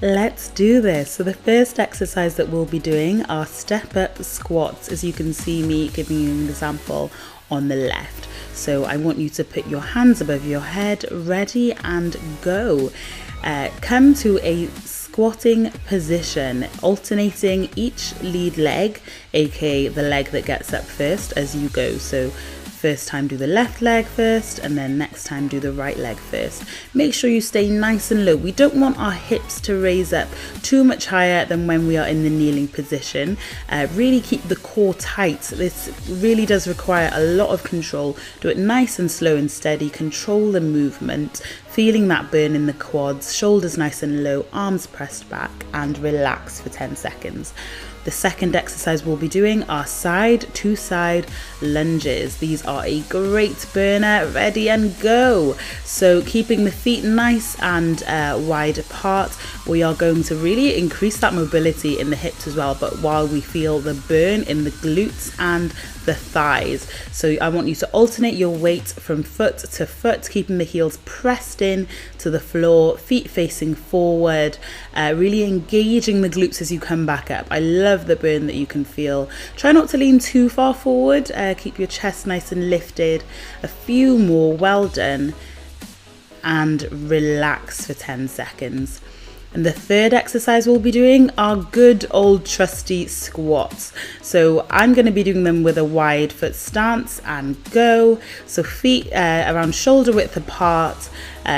Let's do this. So the first exercise that we'll be doing are step up squats, as you can see me giving you an example on the left. So I want you to put your hands above your head, ready and go. Come to a squatting position, alternating each lead leg, aka the leg that gets up first as you go. So first time do the left leg first, and then next time do the right leg first. Make sure you stay nice and low. We don't want our hips to raise up too much higher than when we are in the kneeling position. Really keep the core tight. This really does require a lot of control. Do it nice and slow and steady. Control the movement, feeling that burn in the quads, shoulders nice and low, arms pressed back, and relax for 10 seconds. The second exercise we'll be doing are side to side lunges. These are a great burner. Ready and go. So keeping the feet nice and wide apart, we are going to really increase that mobility in the hips as well, but while we feel the burn in the glutes and the thighs. So I want you to alternate your weight from foot to foot, keeping the heels pressed in to the floor, feet facing forward, really engaging the glutes as you come back up. I love the burn that you can feel. Try not to lean too far forward. Keep your chest nice and lifted. A few more. Well done. And relax for 10 seconds. And the third exercise we'll be doing are good old trusty squats. So I'm going to be doing them with a wide foot stance and go. So feet around shoulder width apart,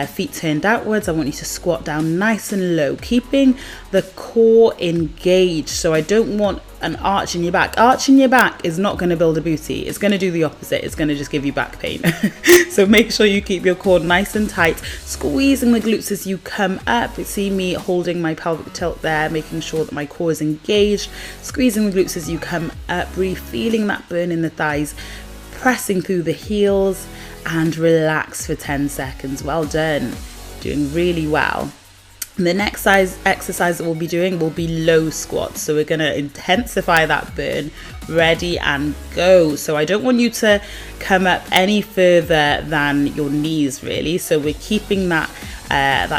feet turned outwards. I want you to squat down nice and low, keeping the core engaged. So I don't want an arch in your back. Arch in your back is not going to build a booty. It's going to do the opposite. It's going to just give you back pain. So make sure you keep your core nice and tight, squeezing the glutes as you come up. You see me holding my pelvic tilt there, making sure that my core is engaged, squeezing the glutes as you come up, really feeling that burn in the thighs, pressing through the heels, and relax for 10 seconds. Well done. Doing really well. The next exercise that we'll be doing will be low squats. So we're going to intensify that burn. Ready and go. So I don't want you to come up any further than your knees, really. So we're keeping that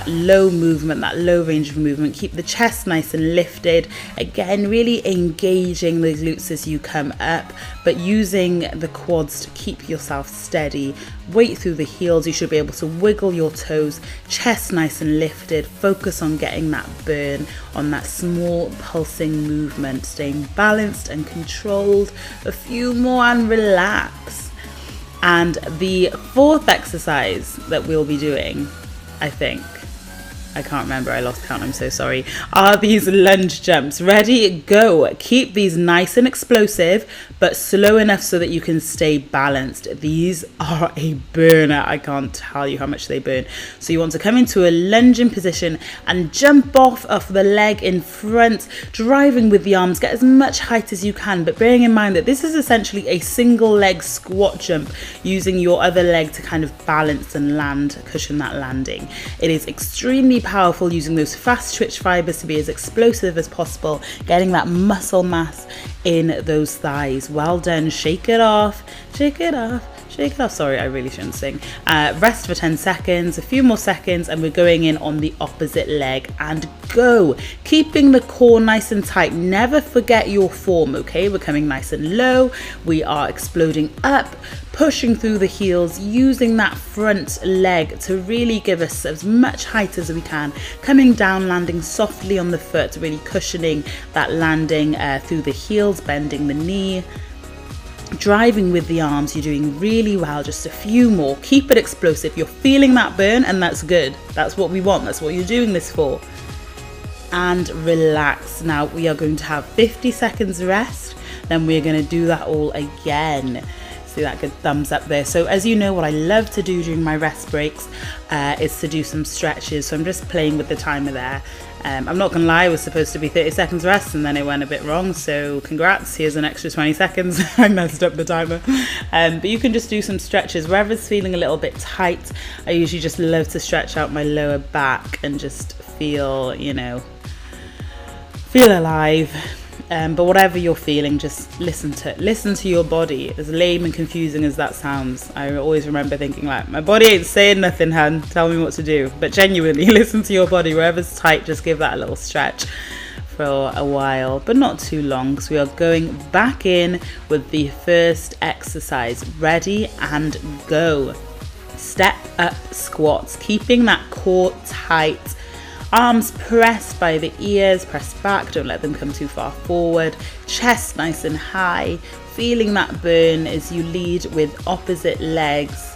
low movement, that low range of movement. Keep the chest nice and lifted. Again, really engaging the glutes as you come up, but using the quads to keep yourself steady. Weight through the heels. You should be able to wiggle your toes, chest nice and lifted. Focus on getting that burn, on that small pulsing movement, staying balanced and controlled. A few more and relax. And the fourth exercise that we'll be doing, I think, I can't remember, I lost count, I'm so sorry, are these lunge jumps. Ready, go. Keep these nice and explosive, but slow enough so that you can stay balanced. These are a burner. I can't tell you how much they burn. So you want to come into a lunging position and jump off the leg in front, driving with the arms. Get as much height as you can, but bearing in mind that this is essentially a single leg squat jump, using your other leg to kind of balance and land, cushion that landing. It is extremely powerful, using those fast twitch fibers to be as explosive as possible, getting that muscle mass in those thighs. Well done. Shake it off, shake it off, shake it off. Sorry, I really shouldn't sing. Rest for 10 seconds, a few more seconds, and we're going in on the opposite leg and go. Keeping the core nice and tight. Never forget your form, okay? We're coming nice and low. We are exploding up, pushing through the heels, using that front leg to really give us as much height as we can. Coming down, landing softly on the foot, really cushioning that landing through the heels, bending the knee. Driving with the arms. You're doing really well. Just a few more. Keep it explosive. You're feeling that burn, and that's good. That's what we want. That's what you're doing this for. And relax. Now we are going to have 50 seconds rest. Then we're going to do that all again. See that good thumbs up there. So as you know, what I love to do during my rest breaks is to do some stretches. So I'm just playing with the timer there. I'm not gonna lie, it was supposed to be 30 seconds rest and then it went a bit wrong, so congrats, here's an extra 20 seconds. I messed up the timer. But you can just do some stretches wherever it's feeling a little bit tight. I usually just love to stretch out my lower back and just feel, you know, feel alive. But whatever you're feeling, just listen to your body. As lame and confusing as that sounds, I always remember thinking like, my body ain't saying nothing, hun, tell me what to do. But genuinely, listen to your body. Wherever's tight, just give that a little stretch for a while, but not too long, because we are going back in with the first exercise. Ready and go. Step up squats, keeping that core tight. Arms pressed by the ears, press back, don't let them come too far forward. Chest nice and high, feeling that burn as you lead with opposite legs.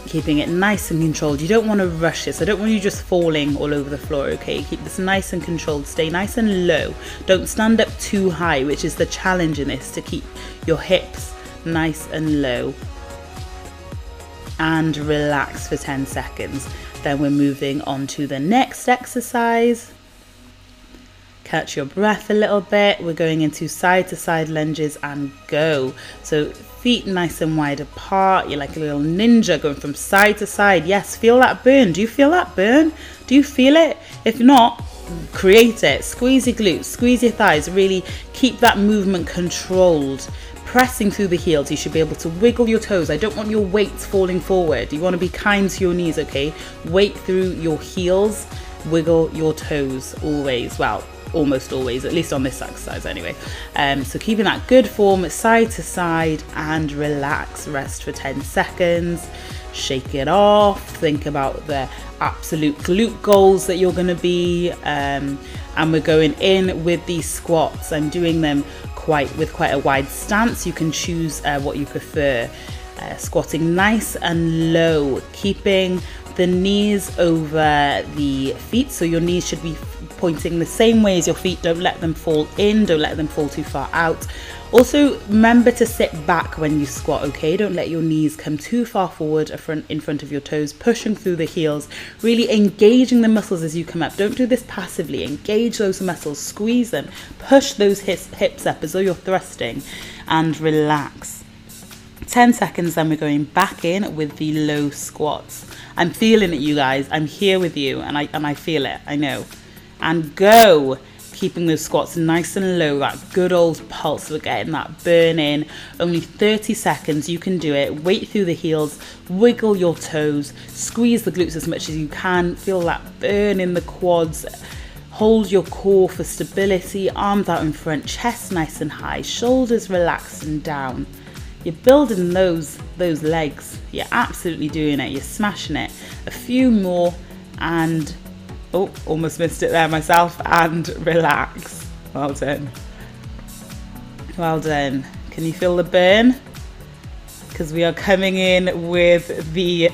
Keeping it nice and controlled. You don't want to rush this. I don't want you just falling all over the floor, okay? Keep this nice and controlled. Stay nice and low. Don't stand up too high, which is the challenge in this, to keep your hips nice and low. And relax for 10 seconds. Then we're moving on to the next exercise. Catch your breath a little bit. We're going into side to side lunges and go. So feet nice and wide apart. You're like a little ninja going from side to side. Yes, feel that burn. Do you feel that burn? Do you feel it? If not, create it. Squeeze your glutes, squeeze your thighs. Really keep that movement controlled. Pressing through the heels. You should be able to wiggle your toes. I don't want your weight falling forward. You want to be kind to your knees, okay? Weight through your heels, wiggle your toes always. Well, almost always, at least on this exercise anyway. So keeping that good form, side to side, and relax. Rest for 10 seconds. Shake it off. Think about the absolute glute goals that you're going to be. And we're going in with these squats. I'm doing them with quite a wide stance. You can choose what you prefer. Squatting nice and low, keeping the knees over the feet, so your knees should be pointing the same way as your feet. Don't let them fall in, don't let them fall too far out. Also remember to sit back when you squat, okay? Don't let your knees come too far forward in front of your toes, pushing through the heels, really engaging the muscles as you come up. Don't do this passively. Engage those muscles, squeeze them, push those hips up as though you're thrusting, and relax. 10 seconds, then we're going back in with the low squats. I'm feeling it, you guys. I'm here with you, and I feel it, I know. And go. Keeping those squats nice and low, that good old pulse. We're getting that burn in. Only 30 seconds, you can do it. Weight through the heels, wiggle your toes, squeeze the glutes as much as you can. Feel that burn in the quads. Hold your core for stability. Arms out in front, chest nice and high, shoulders relaxed and down. You're building those legs. You're absolutely doing it. You're smashing it. A few more and... oh, almost missed it there myself, and relax. Well done. Well done. Can you feel the burn? Because we are coming in with the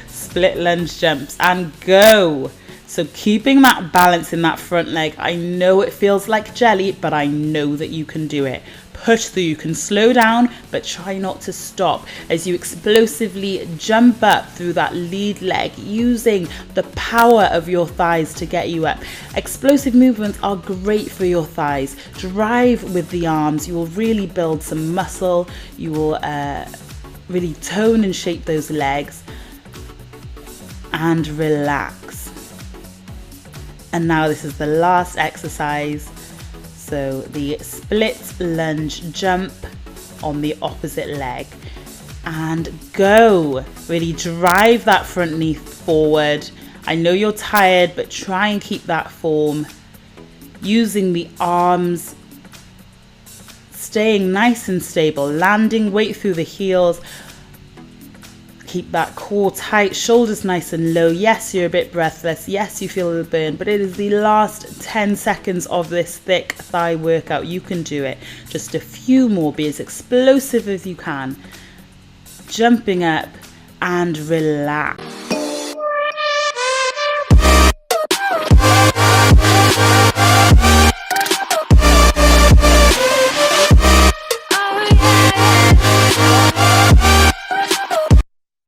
split lunge jumps, and go. So keeping that balance in that front leg. I know it feels like jelly, but I know that you can do it. Push through. You can slow down, but try not to stop as you explosively jump up through that lead leg, using the power of your thighs to get you up. Explosive movements are great for your thighs. Drive with the arms. You will really build some muscle. You will really tone and shape those legs. And relax. And now this is the last exercise. So the split lunge jump on the opposite leg, and go. Really drive that front knee forward. I know you're tired, but try and keep that form. Using the arms, staying nice and stable, landing weight through the heels. Keep that core tight, shoulders nice and low. Yes, you're a bit breathless. Yes, you feel the burn, but it is the last 10 seconds of this thick thigh workout. You can do it. Just a few more. Be as explosive as you can. Jumping up and relax.